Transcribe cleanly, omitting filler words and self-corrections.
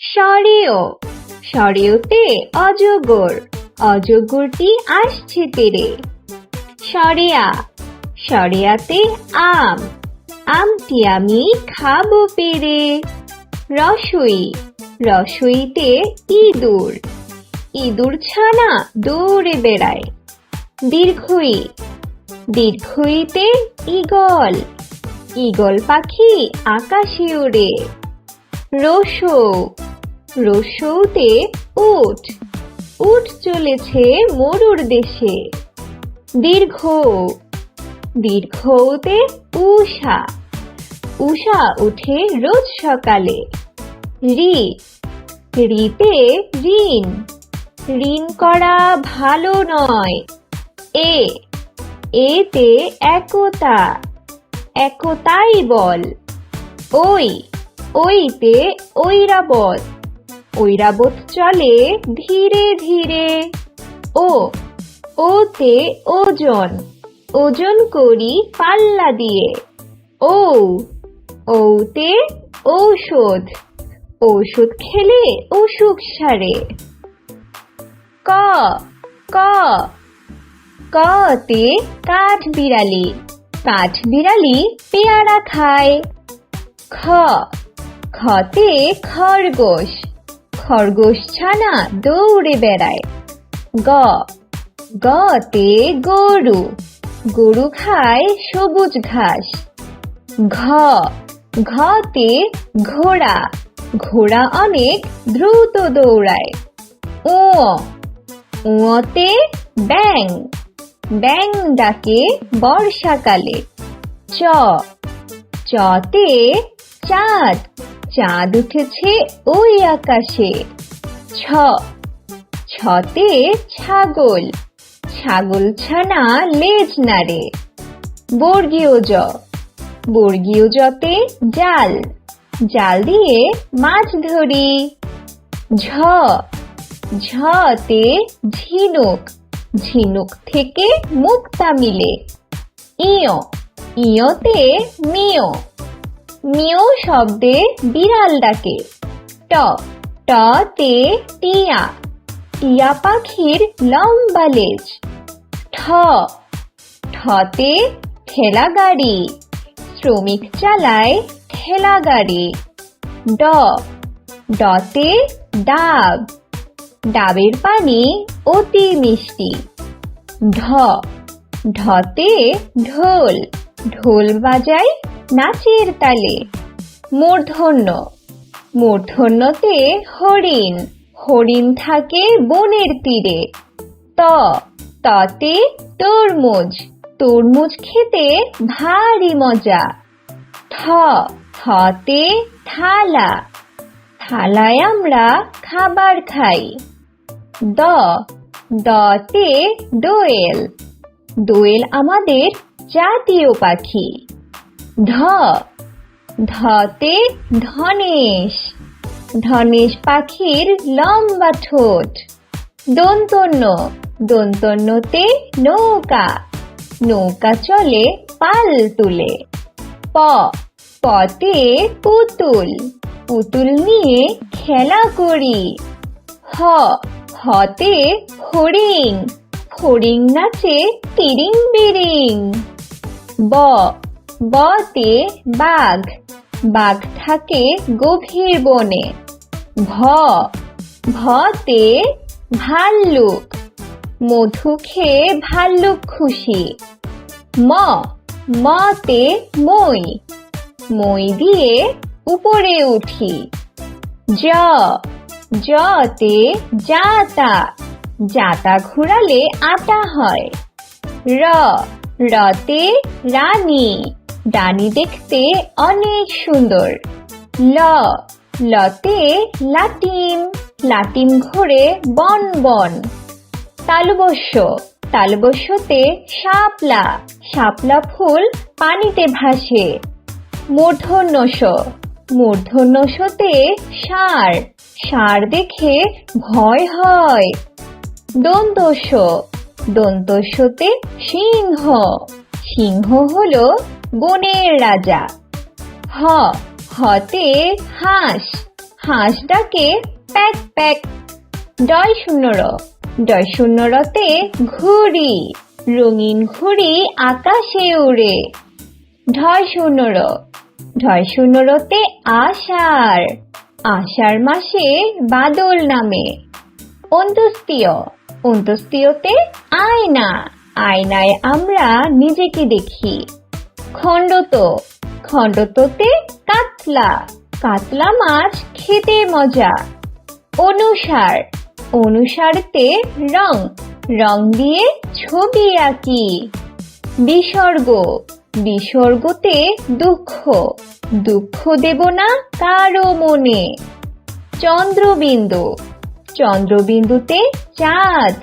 সরেও, সরেওতে অজগর, অজগরটি আসছে তেরে। সরেয়া, সরেয়াতে আম, আমটি আমি খাবো পেরে। রসই, রসইতে ইঁদুর, ইঁদুর ছানা দৌড়ে বেড়ায়। দীর্ঘই, দীর্ঘইতে ঈগল, ঈগল পাখি আকাশে ওড়ে। রসৌ, রসৌতে উট, উট চলেছে মরুর দেশে। দীর্ঘ, দীর্ঘতে উষা, উষা উঠে রোজ সকালে। ঋ, ঋতে ঋণ, ঋণ করা ভালো নয়। এ, এতে একতা, একতাই বল। ওই, ওইতে ঐরাবত, ঐরাবত চলে ধীরে ধীরে। ও, ওতে ওজন, ওজন করি পাল্লা দিয়ে। ঔ, ঔতে ঔষধ, ঔষধ খেলে অসুখ সারে। ক, ক, কতে কাঠবিড়ালি, কাঠবিড়ালি পেয়ারা খায়। খ, খতে খরগোশ, খরগোশ ছানা দৌড়ে বেড়ায়। গ, গতে গরু, গরু খায় সবুজ ঘাস। ঘ, ঘতে ঘোড়া, ঘোড়া অনেক দ্রুত দৌড়ায়। উ, উতে ব্যাঙ, ব্যাঙ ডাকে বর্ষাকালে। চ, চতে চাঁদ, চাঁদ উঠেছে ওই আকাশে। ছ, ছতে ছাগল, ছাগল ছানা লেজ নাড়ে। বর্গীয় জ, বর্গীয় জতে জাল, জাল দিয়ে মাছ ধরি। ঝ, ঝতে ঝিনুক, ঝিনুক থেকে মুক্তা মিলে। ইয়, ইয়তে মিয়, মিয় শব্দে বিড়াল ডাকে। ট, টতে টিয়া, টিয়া পাখির লম্বা লেজ। ঠ, ঠতে ঠেলা গাড়ি, শ্রমিক চালায় ঠেলা গাড়ি। ড, ডতে ডাব, ডাবের পানি অতি মিষ্টি। ঢ, ঢতে ঢোল, ঢোল বাজায় নাচের তালে। মূর্ধন্য, মূর্ধন্যতে হরিণ, হরিণ থাকে বনের তীরে। ত, ততে তরমুজ, তরমুজ খেতে ভারী মজা। থ, থতে থালা, থালায় আমরা খাবার খাই। দ, দতে দোয়েল, দোয়েল আমাদের জাতীয় পাখি। ধ, ধতে ধনেশ, ধনেশ পাখির লম্বা ঠোঁট। দন্তন্য, দন্তন্যতে নৌকা, নৌকা চলে পাল তুলে। প, পতে পুতুল, পুতুল নিয়ে খেলা করি। হ, হতে ফড়িং, ফড়িং নাচে তিরিং বিরিং। ব, বতে বাঘ, বাঘ থাকে গভীর বনে। ভ, ভতে ভাল্লুক, মধু খেয়ে ভাল্লুক খুশি। ম, মতে মই, মই দিয়ে উপরে উঠি। জ, জতে জাতা, জাতা ঘুরালে আটা হয়। র, রতে রানী, রানী দেখতে অনেক সুন্দর। ল, লতে লাটিম, লাটিম ঘোরে বন বন। তালবস্য, তালবস্যতে শাপলা, শাপলা ফুল পানিতে ভাসে। মূর্ধন্য ষ, মূর্ধন্য ষতে ষাঁড়, ষাঁড় দেখে ভয় হয়। দন্ত স, দন্ত সতে সিংহ, সিংহ হলো বনের রাজা। হতে হাঁস, হাঁস ডাকে প্যাক প্যাক। ডয় শূন্য রতে ঘুড়ি, রঙিন ঘুড়ি আকাশে উড়ে। ঢয় শূন্য রতে আষাঢ়, আষাঢ় মাসে বাদল নামে। অন্ত্যেষ্টিয়তে আয়না, আয়নায় আমরা নিজেকে দেখি। খণ্ডততে কাতলা, কাতলা মাছ খেতে মজা। অনুসারতে রং, রং দিয়ে ছবি আঁকি। বিসর্গতে দুঃখ, দুঃখ দেব না কারো মনে। চন্দ্রবিন্দুতে চাঁদ,